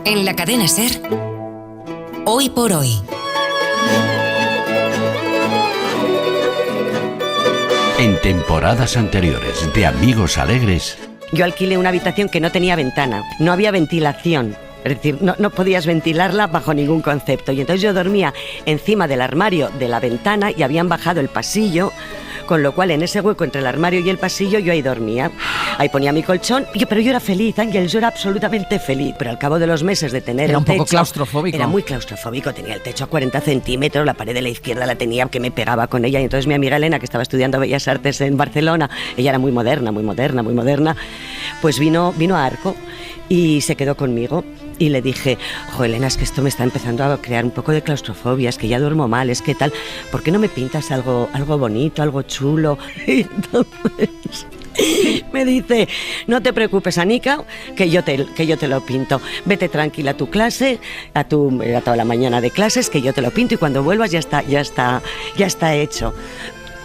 En la cadena SER, Hoy por Hoy. En temporadas anteriores de Amigos Alegres. Yo alquilé una habitación que no tenía ventana, no había ventilación. Es decir, no podías ventilarla bajo ningún concepto. Y entonces yo dormía encima del armario de la ventana y habían bajado el pasillo, con lo cual en ese hueco entre el armario y el pasillo yo ahí dormía. Ahí ponía mi colchón, pero yo era feliz, Ángel, yo era absolutamente feliz. Pero al cabo de los meses de tener era el un poco techo, claustrofóbico. Era muy claustrofóbico, tenía el techo a 40 centímetros, la pared de la izquierda la tenía que me pegaba con ella. Y entonces mi amiga Elena, que estaba estudiando Bellas Artes en Barcelona, ella era muy moderna, pues vino a Arco y se quedó conmigo. Y le dije, Elena, es que esto me está empezando a crear un poco de claustrofobia, es que ya duermo mal, es que tal, ¿por qué no me pintas algo bonito, algo chulo? Y entonces me dice, no te preocupes, Anica, que yo te lo pinto. Vete tranquila a tu clase, a toda la mañana de clases, que yo te lo pinto y cuando vuelvas ya está hecho.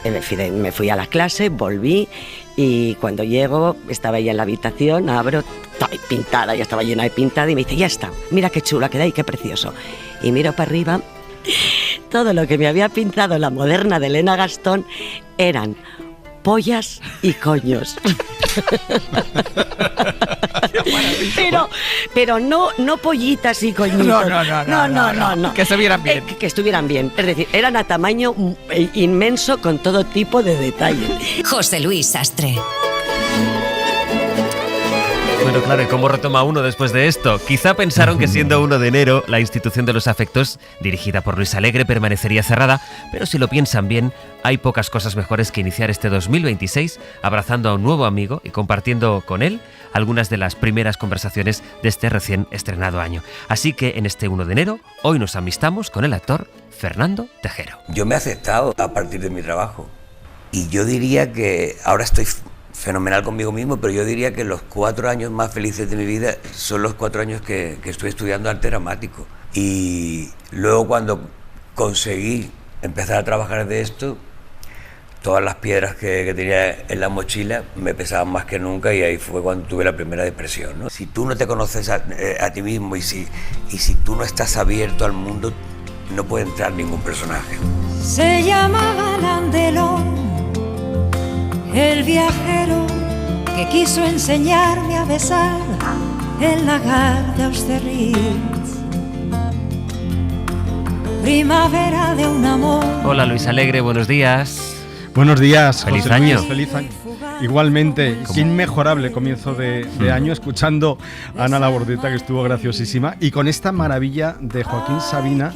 Me fui a la clase, volví y cuando llego estaba ella en la habitación, abro, estaba pintada, ya estaba llena de pintada y me dice, ya está, mira qué chula queda y qué precioso. Y miro para arriba, todo lo que me había pintado la moderna de Elena Gastón eran pollas y coños. pero no pollitas y coñitos. No. Que se vieran bien. Que estuvieran bien. Es decir, eran a tamaño inmenso con todo tipo de detalles. José Luis Sastre. Bueno, claro, ¿y cómo retoma uno después de esto? Quizá pensaron que siendo 1 de enero, la institución de los afectos, dirigida por Luis Alegre, permanecería cerrada, pero si lo piensan bien, hay pocas cosas mejores que iniciar este 2026 abrazando a un nuevo amigo y compartiendo con él algunas de las primeras conversaciones de este recién estrenado año. Así que en este 1 de enero, hoy nos amistamos con el actor Fernando Tejero. Yo me he aceptado a partir de mi trabajo y yo diría que ahora estoy fenomenal conmigo mismo, pero yo diría que los 4 años más felices de mi vida son los 4 años que estoy estudiando arte dramático. Y luego cuando conseguí empezar a trabajar de esto, todas las piedras que tenía en la mochila me pesaban más que nunca y ahí fue cuando tuve la primera depresión, ¿no? Si tú no te conoces a ti mismo y si tú no estás abierto al mundo, no puede entrar ningún personaje. Se llamaba Landelón, el viajero que quiso enseñarme a besar el lagar de Austerlitz. Primavera de un amor. Hola Luis Alegre, buenos días. Buenos días, feliz José año. Luis, feliz año. Igualmente, qué inmejorable comienzo de año escuchando a Ana Labordeta, que estuvo graciosísima, y con esta maravilla de Joaquín Sabina,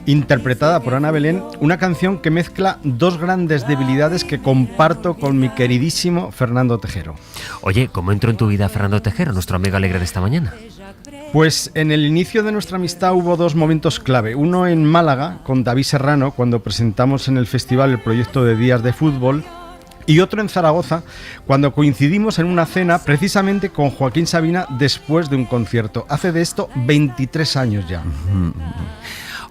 interpretada por Ana Belén, una canción que mezcla dos grandes debilidades que comparto con mi queridísimo Fernando Tejero. Oye, ¿cómo entró en tu vida Fernando Tejero, nuestro amigo alegre de esta mañana? Pues en el inicio de nuestra amistad hubo dos momentos clave. Uno en Málaga, con David Serrano, cuando presentamos en el festival el proyecto de Días de Fútbol, y otro en Zaragoza, cuando coincidimos en una cena precisamente con Joaquín Sabina después de un concierto. Hace de esto 23 años ya.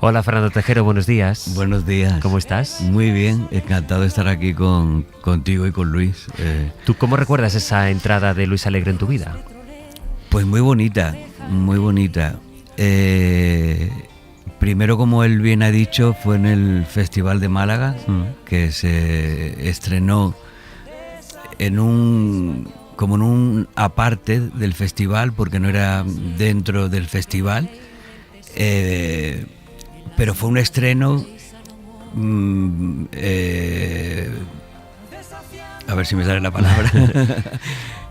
Hola Fernando Tejero, buenos días. Buenos días. ¿Cómo estás? Muy bien, encantado de estar aquí contigo y con Luis. ¿Tú cómo recuerdas esa entrada de Luis Alegre en tu vida? Pues muy bonita, muy bonita. Primero, como él bien ha dicho, fue en el Festival de Málaga, que se estrenó en un aparte del festival, porque no era dentro del festival. Pero fue un estreno, a ver si me sale la palabra,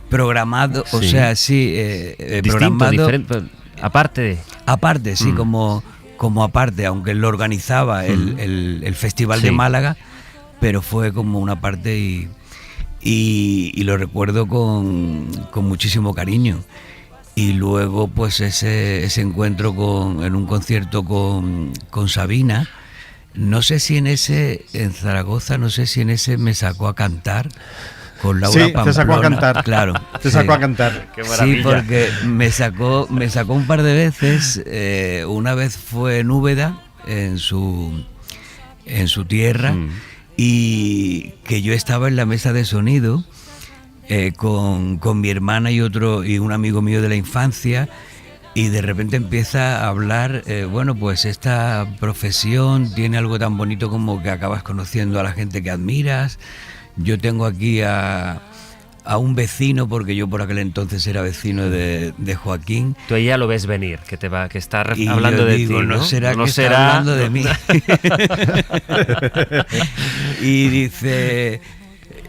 programado, sí. O sea, sí, distinto, programado, diferente, aparte, sí, como aparte, aunque él lo organizaba el Festival de Málaga, pero fue como una parte y lo recuerdo con muchísimo cariño. Y luego pues ese encuentro en un concierto con Sabina, no sé si en Zaragoza, no sé si en ese me sacó a cantar con Laura Pamplona. Sí, te sacó a cantar. Claro. Te sacó a cantar. Qué maravilla. Sí, porque me sacó un par de veces. Una vez fue en Úbeda, en su tierra, y que yo estaba en la mesa de sonido con mi hermana y un amigo mío de la infancia, y de repente empieza a hablar, bueno, pues esta profesión tiene algo tan bonito como que acabas conociendo a la gente que admiras. Yo tengo aquí a un vecino, porque yo por aquel entonces era vecino de Joaquín. Tú ya lo ves venir, que está y hablando de digo, ti, ¿no? No será no que será está hablando de mí. Y dice,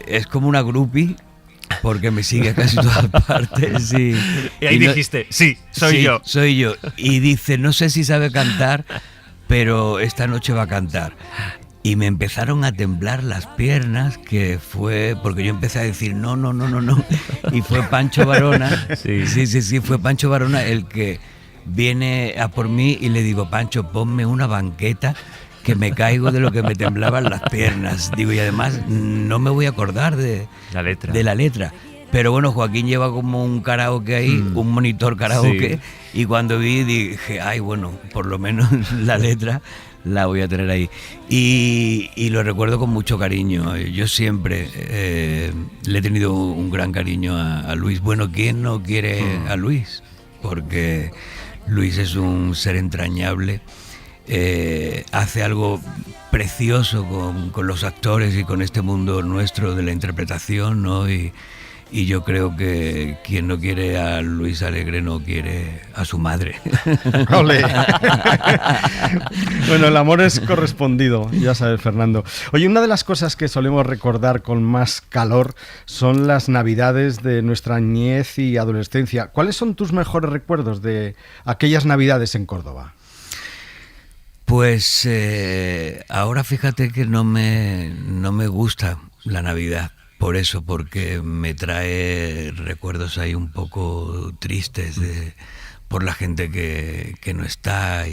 es como una groupie, porque me sigue a casi todas partes. Y ahí dijiste, sí, soy yo. Soy yo. Y dice, no sé si sabe cantar, pero esta noche va a cantar. Y me empezaron a temblar las piernas, que fue porque yo empecé a decir no. Y fue Pancho Varona, sí, fue Pancho Varona el que viene a por mí y le digo, Pancho, ponme una banqueta que me caigo de lo que me temblaban las piernas. Digo, y además no me voy a acordar de la letra. Pero bueno, Joaquín lleva como un karaoke ahí, un monitor karaoke, y cuando vi dije, ay, bueno, por lo menos la letra la voy a tener ahí. Y lo recuerdo con mucho cariño. Yo siempre le he tenido un gran cariño a Luis. Bueno, ¿quién no quiere a Luis? Porque Luis es un ser entrañable. Hace algo precioso con los actores y con este mundo nuestro de la interpretación, ¿no? Y yo creo que quien no quiere a Luis Alegre no quiere a su madre. ¡Ole! Bueno, el amor es correspondido, ya sabes, Fernando. Oye, una de las cosas que solemos recordar con más calor son las Navidades de nuestra niñez y adolescencia. ¿Cuáles son tus mejores recuerdos de aquellas Navidades en Córdoba? Pues ahora fíjate que no me gusta la Navidad. Por eso, porque me trae recuerdos ahí un poco tristes por la gente que no está.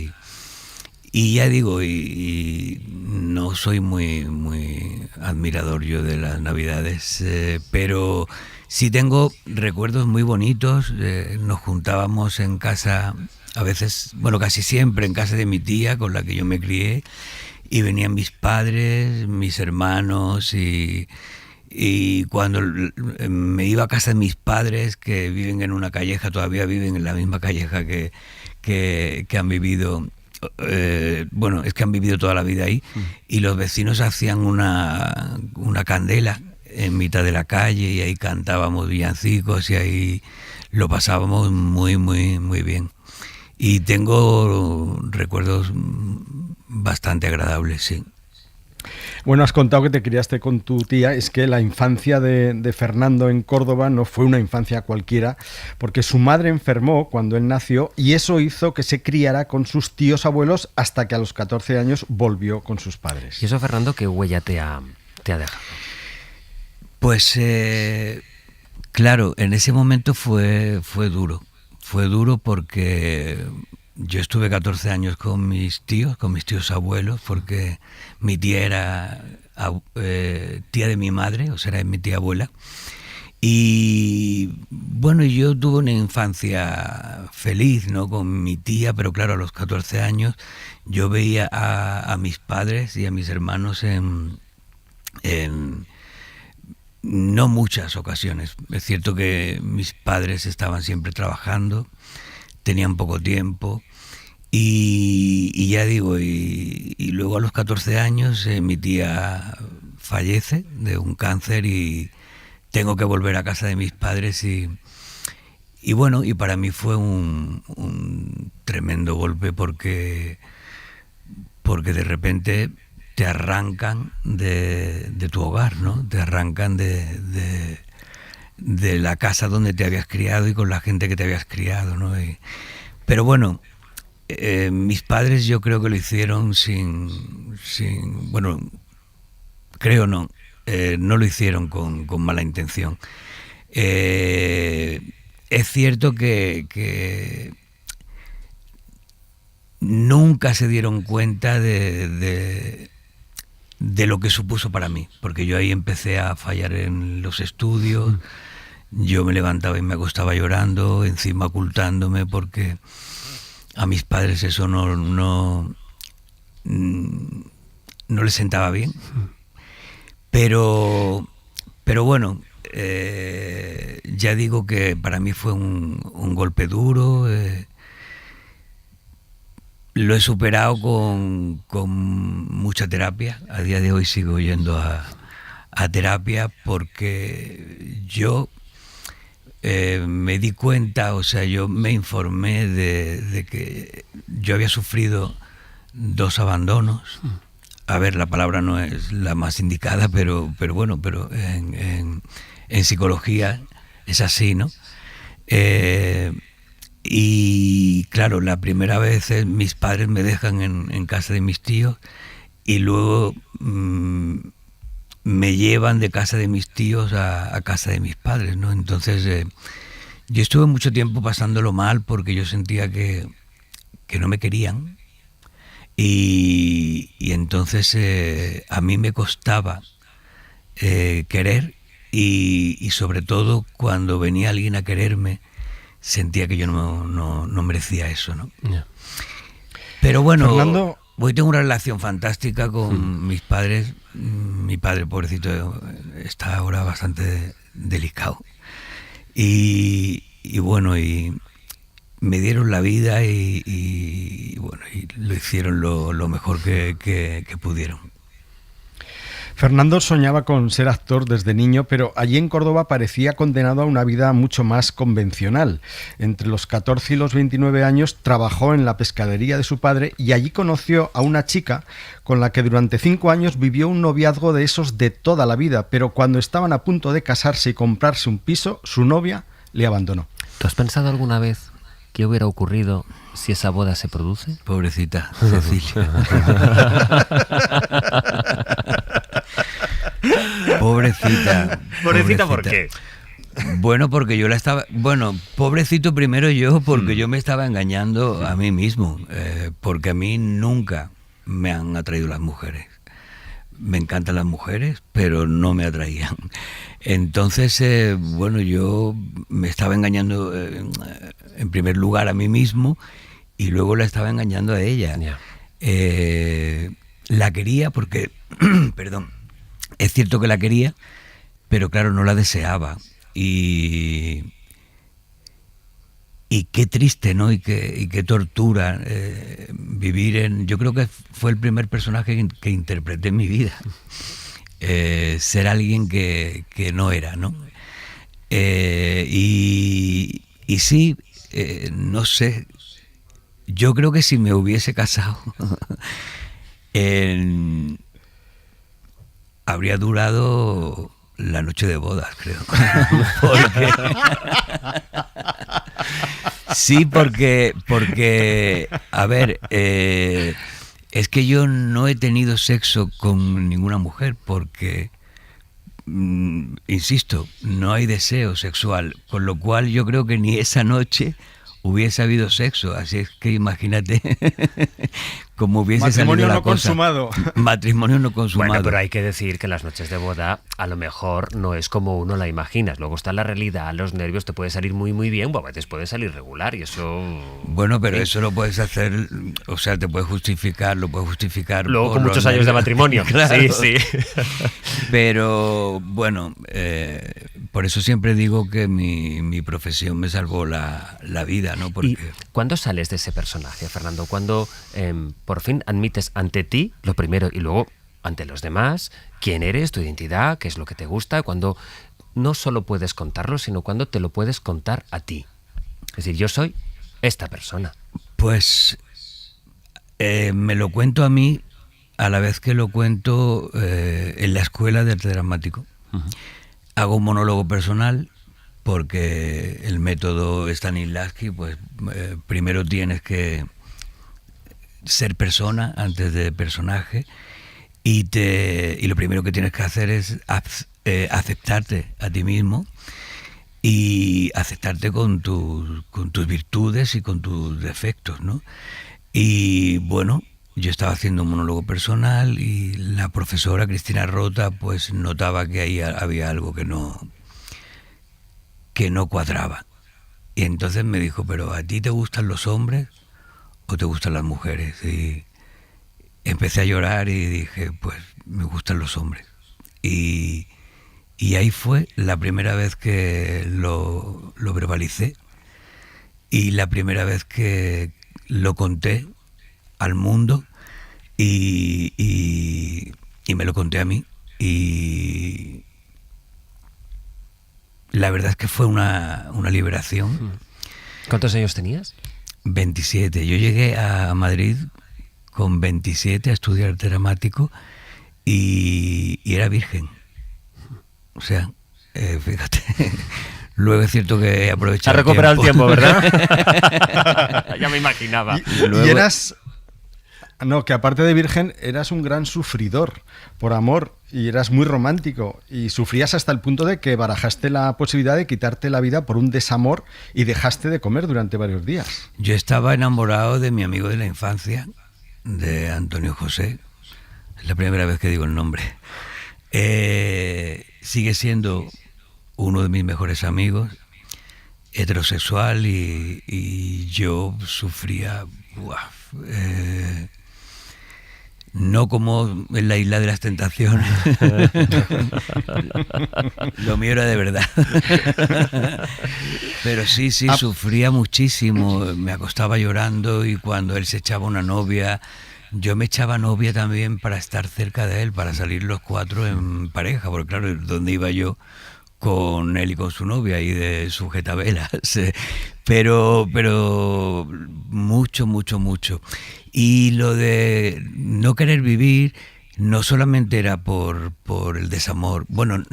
Y ya digo, y no soy muy admirador yo de las Navidades, pero sí tengo recuerdos muy bonitos. Nos juntábamos en casa, a veces, bueno, casi siempre en casa de mi tía, con la que yo me crié, y venían mis padres, mis hermanos, y cuando me iba a casa de mis padres, que viven en una calleja, todavía viven en la misma calleja que han vivido, bueno, es que han vivido toda la vida ahí, y los vecinos hacían una candela en mitad de la calle, y ahí cantábamos villancicos, y ahí lo pasábamos muy bien. Y tengo recuerdos bastante agradables, sí. Bueno, has contado que te criaste con tu tía. Es que la infancia de Fernando en Córdoba no fue una infancia cualquiera, porque su madre enfermó cuando él nació y eso hizo que se criara con sus tíos abuelos hasta que a los 14 años volvió con sus padres. ¿Y eso, Fernando, qué huella te ha dejado? Pues claro, en ese momento fue duro. Fue duro porque yo estuve 14 años con mis tíos abuelos, porque mi tía era tía de mi madre, o sea, era mi tía abuela. Y bueno, yo tuve una infancia feliz, ¿no?, con mi tía, pero claro, a los 14 años yo veía a mis padres y a mis hermanos en no muchas ocasiones. Es cierto que mis padres estaban siempre trabajando, tenían poco tiempo. Y ya digo, y luego a los 14 años mi tía fallece de un cáncer y tengo que volver a casa de mis padres y bueno, y para mí fue un tremendo golpe porque de repente te arrancan de tu hogar, ¿no? Te arrancan de la casa donde te habías criado y con la gente que te habías criado, ¿no? Pero bueno, mis padres yo creo que lo hicieron sin bueno, creo no lo hicieron con mala intención. Es cierto que nunca se dieron cuenta de lo que supuso para mí, porque yo ahí empecé a fallar en los estudios, yo me levantaba y me acostaba llorando, encima ocultándome, porque a mis padres eso no les sentaba bien. Pero bueno, ya digo que para mí fue un golpe duro. lo he superado con mucha terapia. A día de hoy sigo yendo a terapia porque yo me di cuenta, o sea, yo me informé de que yo había sufrido 2 abandonos. A ver, la palabra no es la más indicada, pero bueno, pero en psicología es así, ¿no? Y claro, la primera vez mis padres me dejan en casa de mis tíos y luego me llevan de casa de mis tíos a casa de mis padres, ¿no? Entonces yo estuve mucho tiempo pasándolo mal porque yo sentía que no me querían y entonces a mí me costaba querer y sobre todo cuando venía alguien a quererme sentía que yo no merecía eso, ¿no? Yeah. Pero bueno, Fernando, hoy tengo una relación fantástica con mis padres. Mi padre, pobrecito, está ahora bastante delicado. Y bueno, y me dieron la vida y bueno, y lo hicieron lo mejor que pudieron. Fernando soñaba con ser actor desde niño, pero allí en Córdoba parecía condenado a una vida mucho más convencional. Entre los 14 y los 29 años trabajó en la pescadería de su padre y allí conoció a una chica con la que durante 5 años vivió un noviazgo de esos de toda la vida, pero cuando estaban a punto de casarse y comprarse un piso, su novia le abandonó. ¿Tú has pensado alguna vez qué hubiera ocurrido si esa boda se produce? Pobrecita Cecilia. Pobrecita, ¿por qué? Bueno, porque yo la estaba... Bueno, pobrecito primero yo, porque yo me estaba engañando a mí mismo, porque a mí nunca me han atraído las mujeres. Me encantan las mujeres, pero no me atraían. Entonces, bueno, yo me estaba engañando en primer lugar a mí mismo y luego la estaba engañando a ella. Yeah. La quería porque... perdón. Es cierto que la quería, pero claro, no la deseaba. Y qué triste, ¿no? Y qué tortura vivir en... Yo creo que fue el primer personaje que interpreté en mi vida. Ser alguien que no era, ¿no? Y sí, no sé. Yo creo que si me hubiese casado... habría durado la noche de bodas, creo. Porque, a ver, es que yo no he tenido sexo con ninguna mujer porque, insisto, no hay deseo sexual, con lo cual yo creo que ni esa noche hubiese habido sexo, así es que imagínate cómo hubiese salido la cosa. Matrimonio no consumado. Bueno, pero hay que decir que las noches de boda a lo mejor no es como uno la imagina. Luego está la realidad, los nervios, te puede salir muy muy bien, o a veces puede salir regular y eso... Bueno, pero eso lo puedes hacer, o sea, te puedes justificar, lo puedes justificar... Luego con muchos años de matrimonio. Claro. Sí. Pero, bueno, por eso siempre digo que mi profesión me salvó la vida, ¿no? Porque... ¿Y cuándo sales de ese personaje, Fernando? ¿Cuándo por fin admites ante ti, lo primero, y luego ante los demás, quién eres, tu identidad, qué es lo que te gusta, cuando no solo puedes contarlo, sino cuando te lo puedes contar a ti? Es decir, yo soy esta persona. Pues me lo cuento a mí a la vez que lo cuento en la escuela de arte dramático. Uh-huh. Hago un monólogo personal porque el método Stanislavski, pues primero tienes que ser persona antes de personaje y lo primero que tienes que hacer es aceptarte a ti mismo y aceptarte con tus virtudes y con tus defectos, ¿no? Y bueno, yo estaba haciendo un monólogo personal y la profesora Cristina Rota pues notaba que ahí había algo que no cuadraba. Y entonces me dijo, ¿pero a ti te gustan los hombres o te gustan las mujeres? Y empecé a llorar y dije, pues me gustan los hombres. Y ahí fue la primera vez que lo verbalicé y la primera vez que lo conté al mundo y me lo conté a mí. Y la verdad es que fue una liberación. ¿Cuántos años tenías? 27. Yo llegué a Madrid con 27 a estudiar arte dramático y era virgen. O sea, fíjate. Luego es cierto que he aprovechado. Ha recuperado el tiempo, ¿verdad? Ya me imaginaba. Y eras... No, que aparte de virgen, eras un gran sufridor por amor y eras muy romántico y sufrías hasta el punto de que barajaste la posibilidad de quitarte la vida por un desamor y dejaste de comer durante varios días. Yo estaba enamorado de mi amigo de la infancia, de Antonio José. Es la primera vez que digo el nombre. Sigue siendo uno de mis mejores amigos, heterosexual, y yo sufría... no como en la Isla de las Tentaciones. Lo mío era de verdad. Pero sí, sufría muchísimo. Me acostaba llorando y cuando él se echaba una novia, yo me echaba novia también para estar cerca de él, para salir los cuatro en pareja, porque claro, ¿dónde iba yo con él y con su novia y de sujetavelas? Pero mucho. Y lo de no querer vivir no solamente era por el desamor, bueno,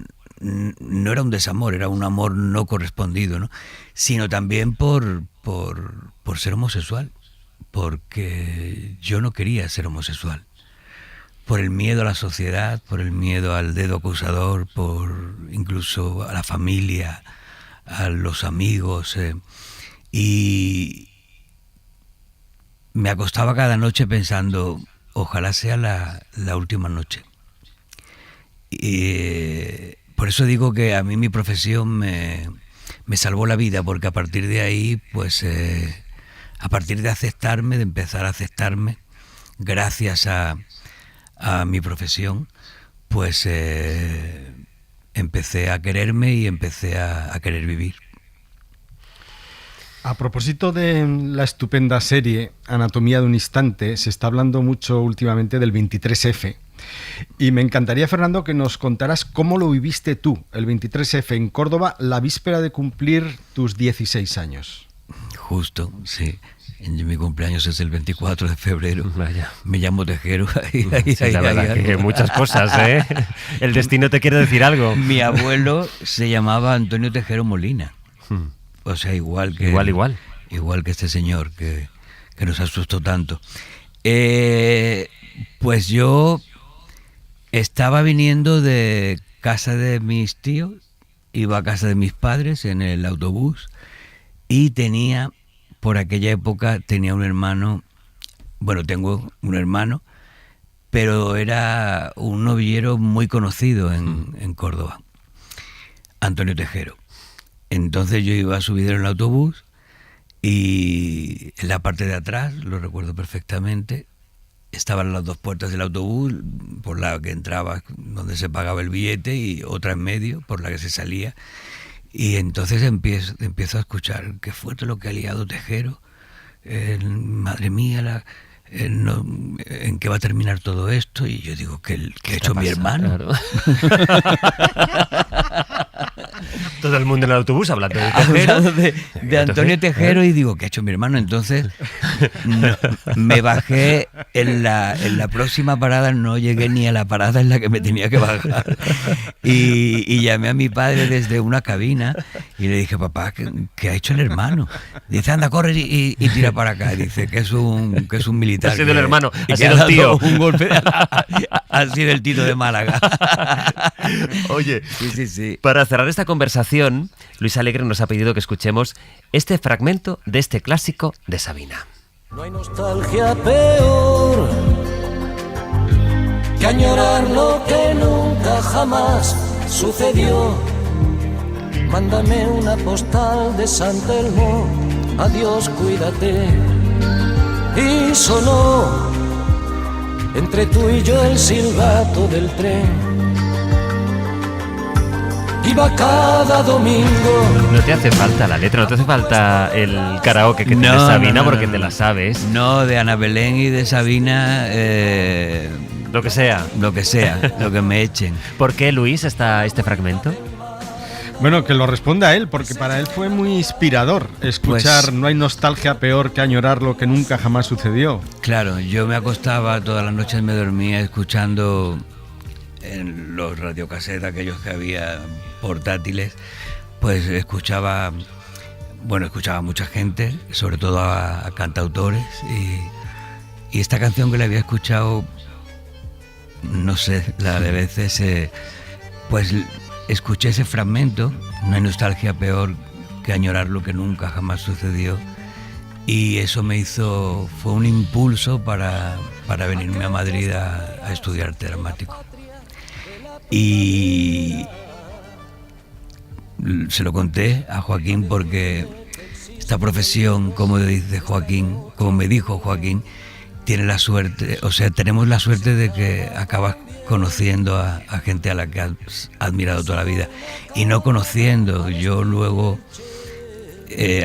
no era un desamor, era un amor no correspondido, ¿no? Sino también por ser homosexual, porque yo no quería ser homosexual. Por el miedo a la sociedad, por el miedo al dedo acusador, por incluso a la familia, a los amigos. Y me acostaba cada noche pensando, ojalá sea la última noche. Y por eso digo que a mí mi profesión me salvó la vida, porque a partir de ahí, pues, a partir de aceptarme, de empezar a aceptarme, gracias a mi profesión, pues empecé a quererme y empecé a querer vivir. A propósito de la estupenda serie Anatomía de un instante, se está hablando mucho últimamente del 23F. Y me encantaría, Fernando, que nos contaras cómo lo viviste tú, el 23F en Córdoba, la víspera de cumplir tus 16 años. Justo, sí. Mi cumpleaños es el 24 de febrero. Vaya. Me llamo Tejero. La verdad que muchas cosas, ¿eh? El destino te quiere decir algo. Mi abuelo se llamaba Antonio Tejero Molina. O sea, igual que este señor que nos asustó tanto. Pues yo estaba viniendo de casa de mis tíos, iba a casa de mis padres en el autobús y por aquella época tenía un hermano, bueno, tengo un hermano, pero era un novillero muy conocido en Córdoba, Antonio Tejero. Entonces yo iba subido en el autobús y en la parte de atrás, lo recuerdo perfectamente, estaban las dos puertas del autobús, por la que entraba donde se pagaba el billete y otra en medio, por la que se salía. Y entonces empiezo a escuchar qué fuerte lo que ha liado Tejero, madre mía, ¿en qué va a terminar todo esto? Y yo digo, ¿qué ha hecho mi hermano? Claro. Todo el mundo en el autobús hablando de Tejero. de Antonio Tejero, y digo, ¿qué ha hecho mi hermano? Entonces me bajé en la próxima parada, no llegué ni a la parada en la que me tenía que bajar. Y llamé a mi padre desde una cabina y le dije, papá, ¿qué ha hecho el hermano? Dice, anda, corre y tira para acá. Dice que es un militar. Ha sido el hermano, ha sido el tío. Un golpe, ha sido el Tito de Málaga. Oye, sí. Para cerrar esta conversación, Luis Alegre nos ha pedido que escuchemos este fragmento de este clásico de Sabina. No hay nostalgia peor que añorar lo que nunca jamás sucedió. Mándame una postal de San Telmo, adiós, cuídate. Y sonó entre tú y yo el silbato del tren. iba cada domingo. No te hace falta la letra, no te hace falta el karaoke que tiene Sabina porque te la sabes. No, de Ana Belén y de Sabina, lo que sea, lo que me echen. ¿Por qué, Luis, está este fragmento? Bueno, que lo responda él, porque para él fue muy inspirador escuchar Pues, no hay nostalgia peor que añorar lo que nunca jamás sucedió. Claro, yo me acostaba todas las noches, me dormía escuchando en los radiocasetes aquellos que había portátiles, pues escuchaba a mucha gente, sobre todo a cantautores, y esta canción que le había escuchado, no sé, la de veces, pues escuché ese fragmento, no hay nostalgia peor que añorar lo que nunca jamás sucedió, y eso fue un impulso para venirme a Madrid a estudiar arte dramático. Y se lo conté a Joaquín porque esta profesión, como me dijo Joaquín, tiene la suerte, o sea, tenemos la suerte de que acabas conociendo a gente a la que has admirado toda la vida y no conociendo. Yo luego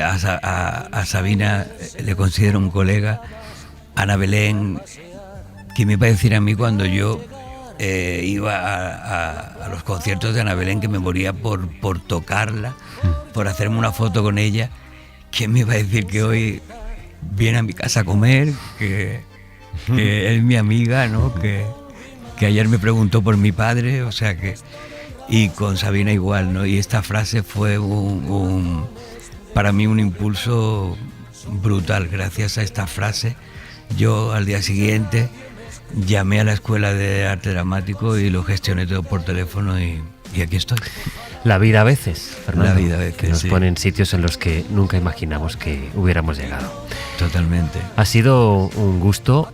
a Sabina le considero un colega. Ana Belén, ¿qué me iba a decir a mí cuando yo iba a los conciertos de Ana Belén, que me moría por tocarla, por hacerme una foto con ella? ¿Quién me iba a decir que hoy viene a mi casa a comer, que es mi amiga, ¿no? Que ayer me preguntó por mi padre, o sea que... Y con Sabina igual, ¿no? Y esta frase fue para mí un impulso brutal. Gracias a esta frase, yo al día siguiente llamé a la Escuela de Arte Dramático y lo gestioné todo por teléfono y aquí estoy. La vida a veces, Fernando, la vida a veces, que nos sí. pone en sitios en los que nunca imaginamos que hubiéramos llegado. Totalmente. Ha sido un gusto.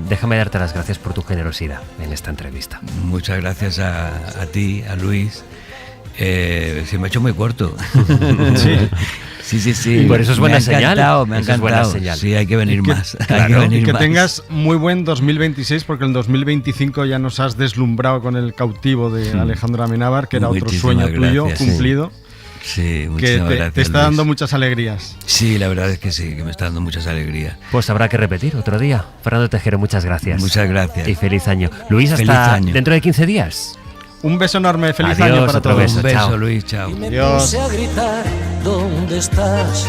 Déjame darte las gracias por tu generosidad en esta entrevista. Muchas gracias a ti, a Luis. Se me ha hecho muy corto. Sí. Y por eso es buena señal. Me ha encantado. Sí, hay que venir más. Y que tengas muy buen 2026, porque el 2025 ya nos has deslumbrado con El cautivo de Alejandro Amenábar, que era otro sueño tuyo cumplido. Sí, que gracias, te está dando muchas alegrías. Sí, la verdad es que sí, que me está dando muchas alegrías. Pues habrá que repetir otro día. Fernando Tejero, muchas gracias. Muchas gracias. Y feliz año. Luis, hasta dentro de 15 días. Un beso enorme, feliz Adiós, año para otro todos. beso, un beso, chao. Luis, chao. Y me puse a gritar, ¿dónde estás?